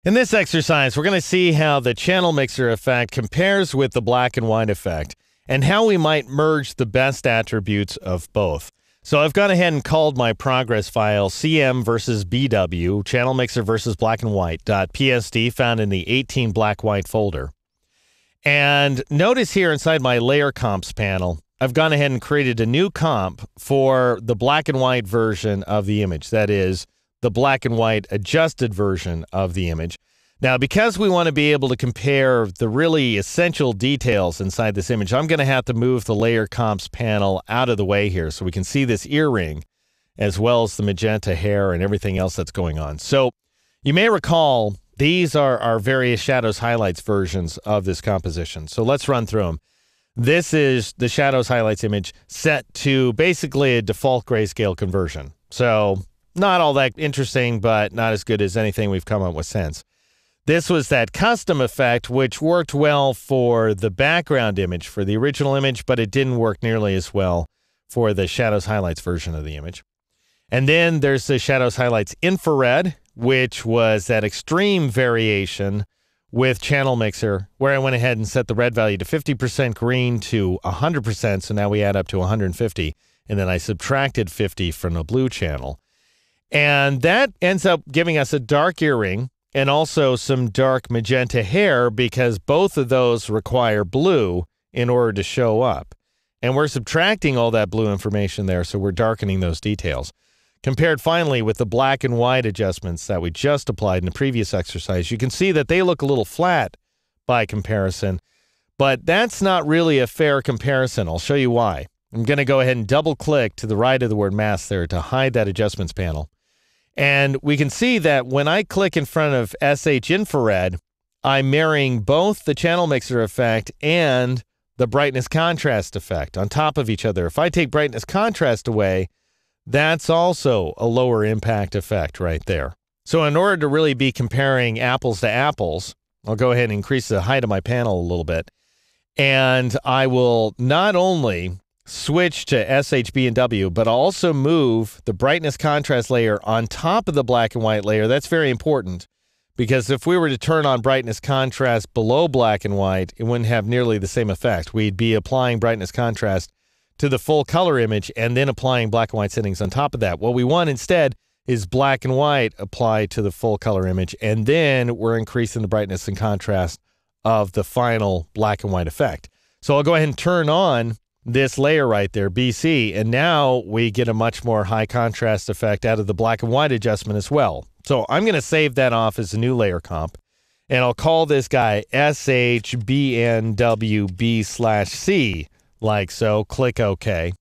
In this exercise, we're going to see how the channel mixer effect compares with the black and white effect and how we might merge the best attributes of both. So I've gone ahead and called my progress file CM versus BW, channel mixer versus black and white, .psd, found in the 18 black-white folder. And notice here inside my layer comps panel, I've gone ahead and created a new comp for the black and white version of the image. That is, the black and white adjusted version of the image. Now, because we want to be able to compare the really essential details inside this image, I'm going to have to move the layer comps panel out of the way here so we can see this earring as well as the magenta hair and everything else that's going on. So you may recall these are our various shadows highlights versions of this composition. So let's run through them. This is the shadows highlights image set to basically a default grayscale conversion. So not all that interesting, but not as good as anything we've come up with since. This was that custom effect, which worked well for the background image, for the original image, but it didn't work nearly as well for the shadows highlights version of the image. And then there's the shadows highlights infrared, which was that extreme variation with channel mixer, where I went ahead and set the red value to 50% green to 100%, so now we add up to 150, and then I subtracted 50 from the blue channel. And that ends up giving us a dark earring and also some dark magenta hair because both of those require blue in order to show up. And we're subtracting all that blue information there, so we're darkening those details. Compared finally with the black and white adjustments that we just applied in the previous exercise, you can see that they look a little flat by comparison, but that's not really a fair comparison. I'll show you why. I'm going to go ahead and double click to the right of the word mask there to hide that adjustments panel. And we can see that when I click in front of SH infrared, I'm marrying both the channel mixer effect and the brightness contrast effect on top of each other. If I take brightness contrast away, that's also a lower impact effect right there. So in order to really be comparing apples to apples, I'll go ahead and increase the height of my panel a little bit. And I will not only switch to SHB and W, but I'll also move the brightness contrast layer on top of the black and white layer. That's very important because if we were to turn on brightness contrast below black and white, it wouldn't have nearly the same effect. We'd be applying brightness contrast to the full color image and then applying black and white settings on top of that. What we want instead is black and white applied to the full color image, and then we're increasing the brightness and contrast of the final black and white effect. So I'll go ahead and turn on this layer right there, BC, and now we get a much more high contrast effect out of the black and white adjustment as well. So I'm going to save that off as a new layer comp, and I'll call this guy SHBNWB/C, like so. Click OK.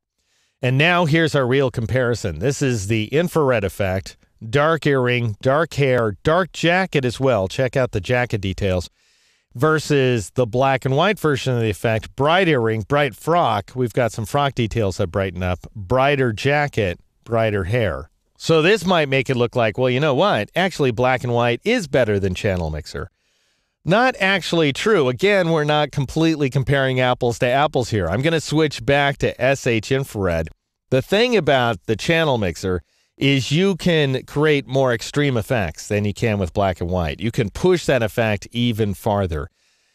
And now here's our real comparison. This is the infrared effect, dark earring, dark hair, dark jacket as well. Check out the jacket details. Versus the black and white version of the effect, bright earring, bright frock. We've got some frock details that brighten up. Brighter jacket, brighter hair. So this might make it look like, well, you know what? Actually, black and white is better than channel mixer. Not actually true. Again, we're not completely comparing apples to apples here. I'm going to switch back to SH infrared. The thing about the channel mixer is you can create more extreme effects than you can with black and white. You can push that effect even farther.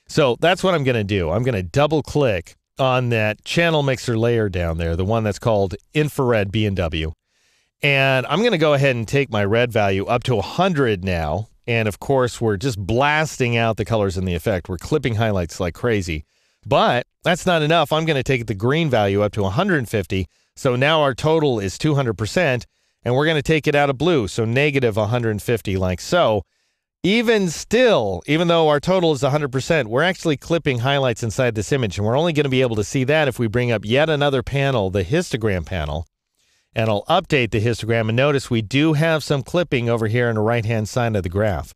So that's what I'm going to do. I'm going to double click on that channel mixer layer down there, the one that's called infrared B&W. And I'm going to go ahead and take my red value up to 100 now. And of course, we're just blasting out the colors in the effect. We're clipping highlights like crazy. But that's not enough. I'm going to take the green value up to 150. So now our total is 200%. And we're going to take it out of blue, so negative 150, like so. Even still, even though our total is 100%, we're actually clipping highlights inside this image, and we're only going to be able to see that if we bring up yet another panel, the histogram panel. And I'll update the histogram, and notice we do have some clipping over here on the right-hand side of the graph.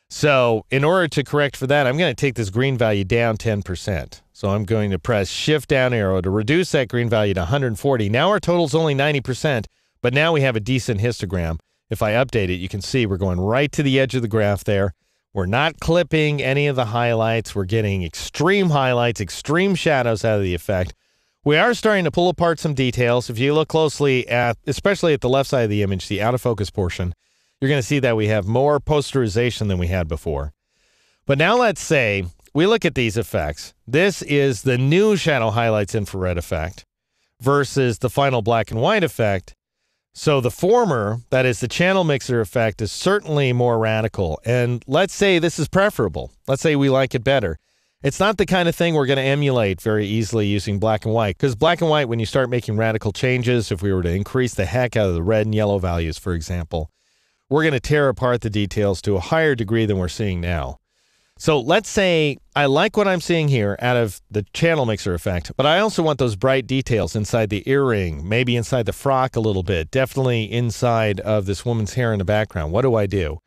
So in order to correct for that, I'm going to take this green value down 10%. So I'm going to press Shift-down arrow to reduce that green value to 140. Now our total's only 90%. But now we have a decent histogram. If I update it, you can see we're going right to the edge of the graph there. We're not clipping any of the highlights. We're getting extreme highlights, extreme shadows out of the effect. We are starting to pull apart some details. If you look closely at, especially at the left side of the image, the out of focus portion, you're going to see that we have more posterization than we had before. But now let's say we look at these effects. This is the new shadow highlights infrared effect versus the final black and white effect. So the former, that is the channel mixer effect, is certainly more radical. And let's say this is preferable. Let's say we like it better. It's not the kind of thing we're going to emulate very easily using black and white, because black and white, when you start making radical changes, if we were to increase the heck out of the red and yellow values, for example, we're going to tear apart the details to a higher degree than we're seeing now. So let's say I like what I'm seeing here out of the channel mixer effect, but I also want those bright details inside the earring, maybe inside the frock a little bit, definitely inside of this woman's hair in the background. What do I do?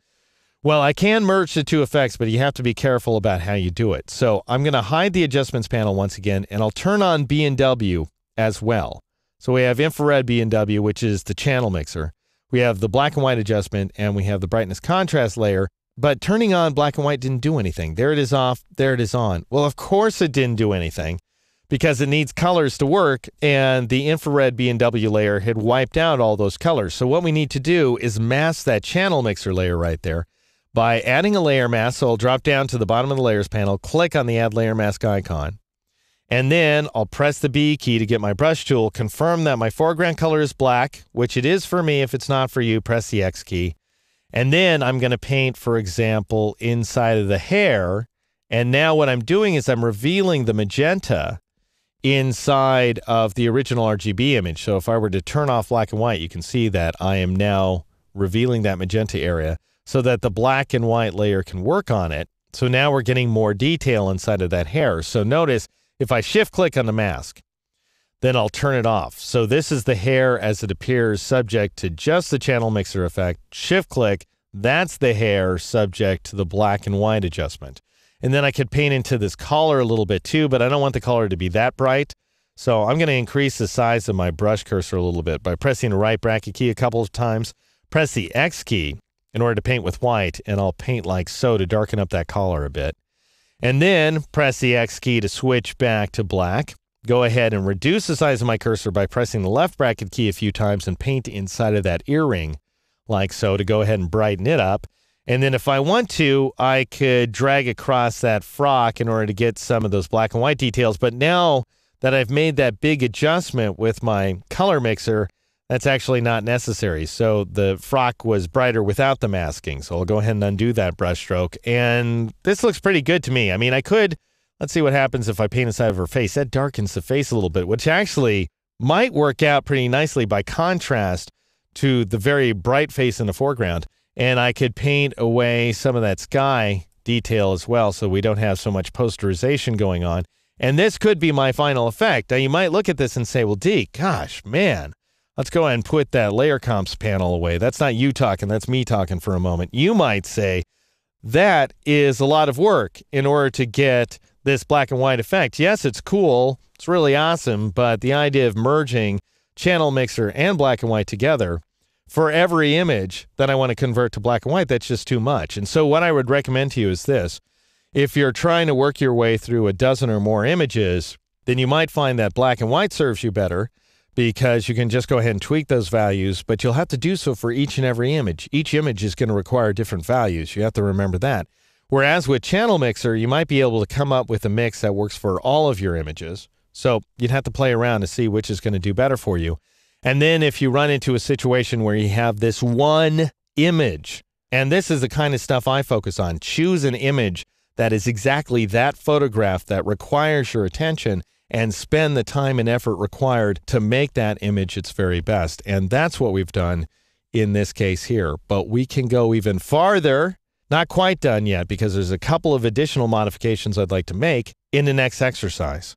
Well, I can merge the two effects, but you have to be careful about how you do it. So I'm going to hide the adjustments panel once again, and I'll turn on B&W as well. So we have infrared B&W, which is the channel mixer. We have the black and white adjustment, and we have the brightness contrast layer. But turning on black and white didn't do anything. There it is off, there it is on. Well, of course it didn't do anything because it needs colors to work, and the infrared B&W layer had wiped out all those colors. So what we need to do is mask that channel mixer layer right there by adding a layer mask. So I'll drop down to the bottom of the layers panel, click on the add layer mask icon, and then I'll press the B key to get my brush tool, confirm that my foreground color is black, which it is for me. If it's not for you, press the X key. And then I'm going to paint, for example, inside of the hair. And now what I'm doing is I'm revealing the magenta inside of the original RGB image. So if I were to turn off black and white, you can see that I am now revealing that magenta area so that the black and white layer can work on it. So now we're getting more detail inside of that hair. So notice if I shift click on the mask, then I'll turn it off. So this is the hair as it appears subject to just the channel mixer effect. Shift click, that's the hair subject to the black and white adjustment. And then I could paint into this collar a little bit too, but I don't want the collar to be that bright. So I'm going to increase the size of my brush cursor a little bit by pressing the right bracket key a couple of times. Press the X key in order to paint with white, and I'll paint like so to darken up that collar a bit. And then press the X key to switch back to black. Go ahead and reduce the size of my cursor by pressing the left bracket key a few times and paint inside of that earring like so to go ahead and brighten it up. And then if I want to, I could drag across that frock in order to get some of those black and white details. But now that I've made that big adjustment with my color mixer, that's actually not necessary. So the frock was brighter without the masking. So I'll go ahead and undo that brush stroke. And this looks pretty good to me. I mean, I could... Let's see what happens if I paint inside of her face. That darkens the face a little bit, which actually might work out pretty nicely by contrast to the very bright face in the foreground. And I could paint away some of that sky detail as well, so we don't have so much posterization going on. And this could be my final effect. Now, you might look at this and say, well, Deke, gosh, man, let's go ahead and put that layer comps panel away. That's not you talking, that's me talking for a moment. You might say, that is a lot of work in order to get this black and white effect. Yes, it's cool. It's really awesome. But the idea of merging channel mixer and black and white together for every image that I want to convert to black and white, that's just too much. And so what I would recommend to you is this. If you're trying to work your way through a dozen or more images, then you might find that black and white serves you better because you can just go ahead and tweak those values, but you'll have to do so for each and every image. Each image is going to require different values. You have to remember that. Whereas with Channel Mixer, you might be able to come up with a mix that works for all of your images. So you'd have to play around to see which is going to do better for you. And then if you run into a situation where you have this one image, and this is the kind of stuff I focus on, choose an image that is exactly that photograph that requires your attention and spend the time and effort required to make that image its very best. And that's what we've done in this case here. But we can go even farther. Not quite done yet because there's a couple of additional modifications I'd like to make in the next exercise.